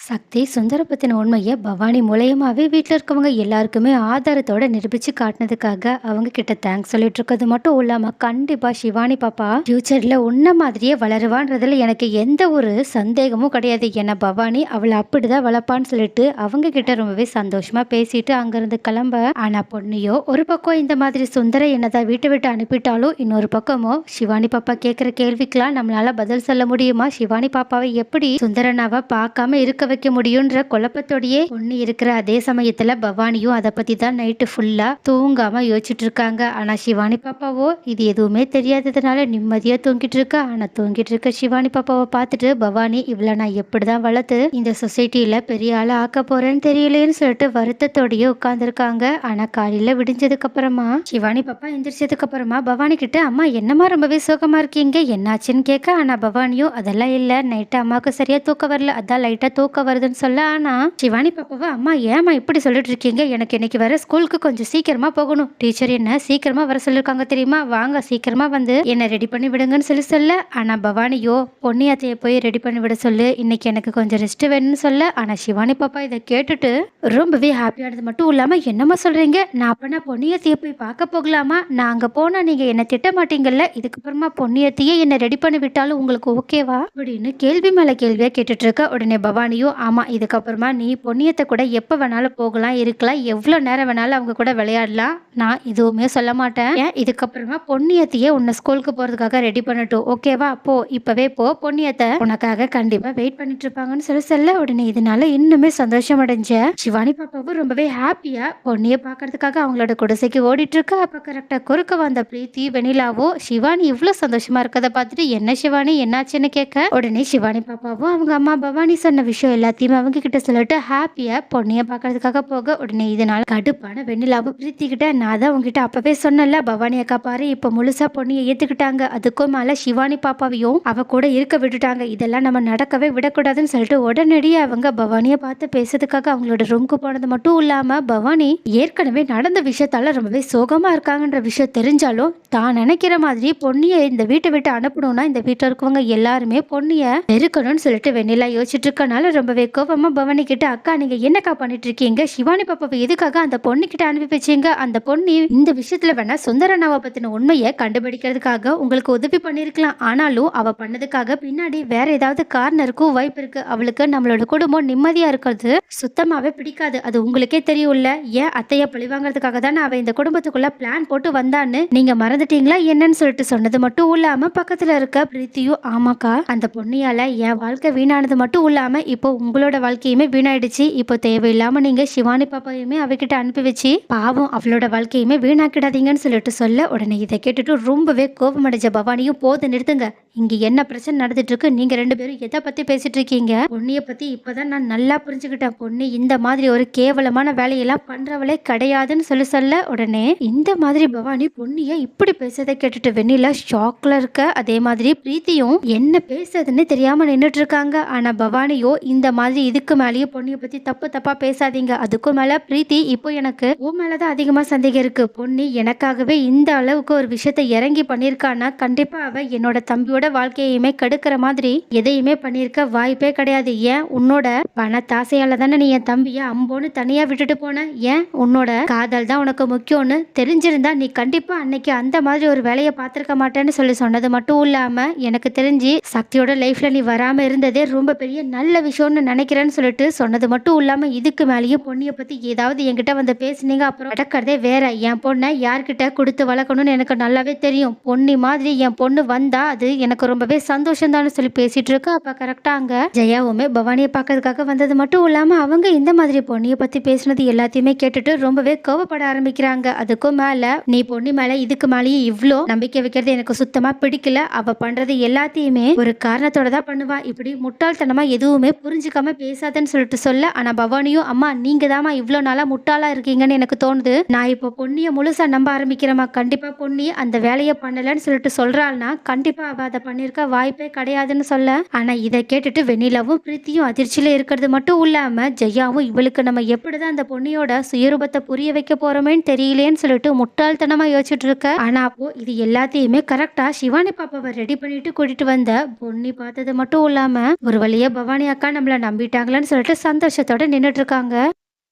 சக்தி சுந்தர பத்தின உண்மைய பவானி மூலியமாவே வீட்ல இருக்கவங்க எல்லாருக்குமே ஆதாரத்தோட நிரூபிச்சு காட்டுனதுக்காக அவங்க கிட்ட தேங்க்ஸ் சொல்லிட்டு இருக்கிறது மட்டும் இல்லாம கண்டிப்பா சிவானி பாப்பா ஃபியூச்சர்ல உன்ன மாதிரியே வளருவான்றதுல எனக்கு எந்த ஒரு சந்தேகமும் கிடையாது. ஏன்னா பவானி அவளை அப்படிதான் வளர்ப்பான்னு சொல்லிட்டு அவங்க கிட்ட ரொம்பவே சந்தோஷமா பேசிட்டு அங்கிருந்து கிளம்ப. ஆனா பொண்ணையோ ஒரு பக்கம் இந்த மாதிரி சுந்தர என்னதான் வீட்டை விட்டு அனுப்பிட்டாலும் இன்னொரு பக்கமோ சிவானி பாப்பா கேட்கிற கேள்விக்கெல்லாம் நம்மளால பதில் சொல்ல முடியுமா? சிவானி பாப்பாவை எப்படி சுந்தரனாவை பார்க்காம இருக்க வைக்க முடியுன்ற குழப்பத்தோடயே பொண்ணு இருக்கிற அதே சமயத்துல பவானியும் அதை பத்தி தான் நைட்டு ஃபுல்லா தூங்காம யோசிச்சுட்டு இருக்காங்க. ஆனா சிவானி பாப்பாவோ இது எதுவுமே தெரியாததுனால நிம்மதியா தூங்கிட்டு இருக்கா. ஆனா தூங்கிட்டு இருக்க சிவானி பாப்பாவை பார்த்துட்டு பவானி இவ்வளவு நான் எப்படிதான் வளர்த்து இந்த சொசைட்டில பெரிய ஆளா ஆக்க போறேன்னு தெரியலேன்னு சொல்லிட்டு வருத்தத்தோடயே உட்கார்ந்துருக்காங்க. ஆனா காலையில விடிஞ்சதுக்கு அப்புறமா சிவானி பாப்பா எந்திரிச்சதுக்கு அப்புறமா பவானி கிட்ட அம்மா என்னமா ரொம்பவே சோகமா இருக்கீங்க, என்னாச்சுன்னு கேட்க. ஆனா பவானியும் அதெல்லாம் இல்ல, நைட்டு அம்மாவுக்கு சரியா தூக்கம் வரல, அதான் லைட்டா தூக்கம் வருதுன்னு சொல்ல. ஆனா சிவானி பாப்பாவா அம்மா ஏமா இப்படி சொல்லிட்டு இருக்கீங்க, எனக்கு இன்னைக்கு வர ஸ்கூலுக்கு கொஞ்சம் சீக்கிரமா போகணும், டீச்சர் என்ன சீக்கிரமா வர சொல்லிருக்காங்க தெரியுமா, வாங்க சீக்கிரமா வந்து என்ன ரெடி பண்ணி விடுங்கன்னு சொல்லி சொல்ல. ஆனா பவானியோ பொன்னியாத்தைய போய் ரெடி பண்ணி விட சொல்லு, இன்னைக்கு எனக்கு கொஞ்சம் ரெஸ்ட் வேணும்னு சொல்ல. ஆனா சிவானி பாப்பா இதை கேட்டுட்டு ரொம்பவே ஹாப்பியானது மட்டும் இல்லாம என்னம்மா சொல்றீங்க, நான் அப்பனா பொன்னியத்தைய போய் பார்க்க போகலாமா, நான் அங்க போனா நீங்க என்ன திட்ட மாட்டீங்கல்ல, இதுக்கப்புறமா பொன்னியத்தையே என்ன ரெடி பண்ணி விட்டாலும் உங்களுக்கு ஓகேவா அப்படின்னு கேள்வி மேல கேள்வியா கேட்டுட்டு இருக்க. உடனே பவானியும் ஆமா இதுக்கப்புறமா நீ பொன்னியத்தை கூட எப்ப வேணாலும் போகலாம் இருக்கலாம், எவ்வளவு நேரம் வேணாலும் அவங்க கூட விளையாடலாம், நான் எதுவுமே சொல்ல மாட்டேன். ஏன் இதுக்கப்புறமா பொன்னியத்தையே உன்னை ஸ்கூலுக்கு போறதுக்காக ரெடி பண்ணட்டும் ஓகேவா, போ இப்பவே போ, பொன்னியத்தை உனக்காக கண்டிப்பா வெயிட் பண்ணிட்டு இருப்பாங்கன்னு சொல்லி சொல்ல. உடனே இதனால இன்னுமே சந்தோஷம் அடைஞ்ச சிவானி பாப்பாவும் ரொம்பவே ஹாப்பியா பொன்னிய பாக்குறதுக்காக அவங்களோட குடிசைக்கு ஓடிட்டு இருக்கா. அப்ப கரெக்டா குறுக்க வந்த பிரீத்தி வெண்ணிலாவோ சிவானி இவ்வளவு சந்தோஷமா இருக்கதை பார்த்துட்டு என்ன சிவானி என்னாச்சுன்னு கேட்க. உடனே சிவானி பாப்பாவும் அவங்க அம்மா பவானி சொன்ன விஷயம் எல்லாத்தையுமே அவங்க கிட்ட சொல்லிட்டு ஹாப்பியா பொண்ணைய பாக்குறதுக்காக போக. உடனே இதனால கடுப்பான வெண்ணிலாவும் பிரீத்தி கிட்ட நான் தான் உங்ககிட்ட அப்பவே சொன்னல பவானி அக்கா பாரு இப்ப முழுசா பொண்ணியை ஏத்துக்கிட்டாங்க, அதுக்கும் மேல சிவானி பாப்பாவையும் அவ கூட இருக்க விட்டுட்டாங்க, இதெல்லாம் நம்ம நடக்கவே விடக்கூடாதுன்னு சொல்லிட்டு உடனடியே அவங்க பவானியை பார்த்து பேசுறதுக்காக அவங்களோட ரூமுக்கு போனது மட்டும் இல்லாம பவானி ஏற்கனவே நடந்த விஷயத்தால ரொம்பவே சோகமா இருக்காங்கன்ற விஷயம் தெரிஞ்சாலும் தான் நினைக்கிற மாதிரி பொன்னியை இந்த வீட்டை விட்டு அனுப்பணும்னா இந்த வீட்டில் இருக்கவங்க எல்லாருமே பொன்னிய நெருக்கணும்னு சொல்லிட்டு வெண்ணிலா யோசிச்சுட்டு இருக்கனால ரொம்பவே கோபமா பவானி கிட்ட அக்கா நீங்க என்னக்கா பண்ணிட்டு இருக்கீங்க, சிவானி பாப்பாவை எதுக்காக அந்த பொண்ணு கிட்ட அனுப்பி வச்சீங்க, அந்த பொண்ணு இந்த விஷயத்துல வேணா சுந்தரனாவை பத்தின உண்மையை கண்டுபிடிக்கிறதுக்காக உங்களுக்கு உதவி பண்ணிருக்கலாம், ஆனாலும் அவ பண்ணதுக்காக பின்னாடி வேற ஏதாவது காரணம் இருக்கும் வாய்ப்பு இருக்கு, அவளுக்கு நம்மளோட குடும்பம் நிம்மதியா இருக்கிறது சுத்தமாவே பிடிக்காது, அது உங்களுக்கே தெரியும்ல, ஏன் அத்தைய பழிவாங்கிறதுக்காக தானே அவ இந்த குடும்பத்துக்குள்ள பிளான் போட்டு வந்தான்னு நீங்க மறந்துட்டீங்களா என்னன்னு சொல்லிட்டு சொன்னது மட்டும் இல்லாம பக்கத்துல இருக்க பிரீத்தியும் ஆமாக்கா அந்த பொண்ணியால என் வாழ்க்கை வீணானது மட்டும் இல்லாம இப்போ உங்களோட வாழ்க்கையுமே வீணாயிடுச்சு, இப்போ தேவையில்லாம நீங்க சிவானி பாப்பாவையுமே அவகிட்ட அனுப்பி வச்சு பாவம் அவளோட வாழ்க்கையுமே வீணாக்கிடாதீங்கன்னு சொல்லிட்டு சொல்ல. உடனே இதை கேட்டுட்டு ரொம்பவே கோபம் அடைஞ்ச பவானியும் போது நிறுத்துங்க, இங்க என்ன பிரச்சனை நடந்துட்டு இருக்கு, நீங்க ரெண்டு பேரும் எதை பத்தி பேசிட்டு இருக்கீங்க, பொன்னிய பத்தி இப்பதான் நான் நல்லா புரிஞ்சுக்கிட்டேன், பொண்ணு இந்த மாதிரி ஒரு கேவலமான வேலையெல்லாம் பண்றவளே கிடையாதுன்னு சொல்லி சொல்ல. உடனே இந்த மாதிரி பவானி பொன்னிய இப்படி பேசுறதை கேட்டுட்டு வெண்ணிலா ஷாக்ல இருக்க. அதே மாதிரி பிரீத்தியும் என்ன பேசுறதுன்னு தெரியாம நின்றுட்டு இருக்காங்க. ஆனா பவானியோ இந்த மாதிரி இதுக்கு மேலேயே பொன்னிய பத்தி தப்பு தப்பா பேசாதீங்க, அதுக்கும் மேல பிரீத்தி இப்போ எனக்கு உன் மேலதான் அதிகமா சந்தேகம் இருக்கு, பொன்னி எனக்காகவே இந்த அளவுக்கு ஒரு விஷயத்த இறங்கி பண்ணிருக்கானா கண்டிப்பா அவ என்னோட தம்பியோட வாழ்க்கையுமே கெடுக்கிற மாதிரி எதையுமே பண்ணிருக்க வாய்ப்பே கிடையாது, ஏன் உன்னோட பணத்தாசையால தானே நீ என் தம்பிய அம்போன்னு தனியா விட்டுட்டு போன, ஏன் உன்னோட காதல் தான் உனக்கு முக்கியம்னு தெரிஞ்சிருந்தா நீ கண்டிப்பா அன்னைக்கு அந்த மாதிரி ஒரு வேலையை பார்த்திருக்க மாட்டேன்னு சொல்லி சொன்னது மட்டும் இல்லாம எனக்கு தெரிஞ்சு சக்தியோட லைஃப்ல நீ வராம இருந்ததே ரொம்ப பெரிய நல்ல விஷயம்னு நினைக்கிறேன்னு சொல்லிட்டு சொன்னது மட்டும் இல்லாம இதுக்கு மேலேயும் பொன்னிய பத்தி ஏதாவது என்கிட்ட வந்து பேசுனீங்க அப்புறம் நடக்கிறதே வேற, என் பொண்ணை யார்கிட்ட கொடுத்து வளர்க்கணும்னு எனக்கு நல்லாவே தெரியும், பொன்னி மாதிரி என் பொண்ணு வந்தா அது எனக்கு ரொம்பவே சந்தோஷம் தான் சொல்லி பேசிட்டு இருக்கு. அப்ப கரெக்டா அங்க ஜெயாவுமே பவானியை பார்க்கறதுக்காக வந்தது மட்டும் இல்லாம அவங்க இந்த மாதிரி பொன்னிய பத்தி பேசினது எல்லாத்தையுமே கேட்டுட்டு ரொம்பவே கோவப்பட ஆரம்பிக்கிறாங்க. அதுக்கும் மேல நீ பொன்னி மேல இதுக்கு மேலேயே இவ்ளோ நம்பிக்கை வைக்கிறது எனக்கு சுத்தமா பிடிக்கல, அவ பண்றது எல்லாத்தையுமே ஒரு காரணத்தோட தான் பண்ணுவா, இப்படி முட்டாள்தனமா எதுவுமே புரிஞ்சுக்காம பேசாதன்னு சொல்லிட்டு சொல்ல. ஆனா பவானியும் அம்மா நீங்க தாமா இவ்வளோ நாளா முட்டாளா இருக்கீங்கன்னு எனக்கு தோணுது, நான் இப்போ பொன்னிய முழுசா நம்ப ஆரம்பிக்கிறேமா, கண்டிப்பா பொன்னி அந்த வேலையை பண்ணலன்னு சொல்லிட்டு சொல்றாள்னா கண்டிப்பா அவ அதை பண்ணிருக்க வாய்ப்பே கிடையாதுன்னு சொல்ல. ஆனா இதை கேட்டுட்டு வெண்ணிலாவும் பிரீத்தியும் அதிர்ச்சியில இருக்கிறது மட்டும் இல்லாம ஜெயாவும் இவளுக்கு நம்ம எப்படிதான் அந்த பொன்னியோட சுயரூபத்தை புரிய வைக்க போறோமேன்னு தெரியலேன்னு சொல்லிட்டு முட்டாள்தனமா யோசிச்சுட்டு இருக்க. ஆனா அப்போ இது எல்லாத்தையுமே கரெக்டா சிவானி பாப்பாவை ரெடி பண்ணிட்டு கூட்டிட்டு வந்த பொன்னி பார்த்தது மட்டும் இல்லாம ஒரு வழியா பவானி அக்கா நம்மள நம்மள நம்பிட்டாங்களேன்னு சொல்லிட்டு சந்தோஷத்தோட நின்னுட்டு இருக்காங்க.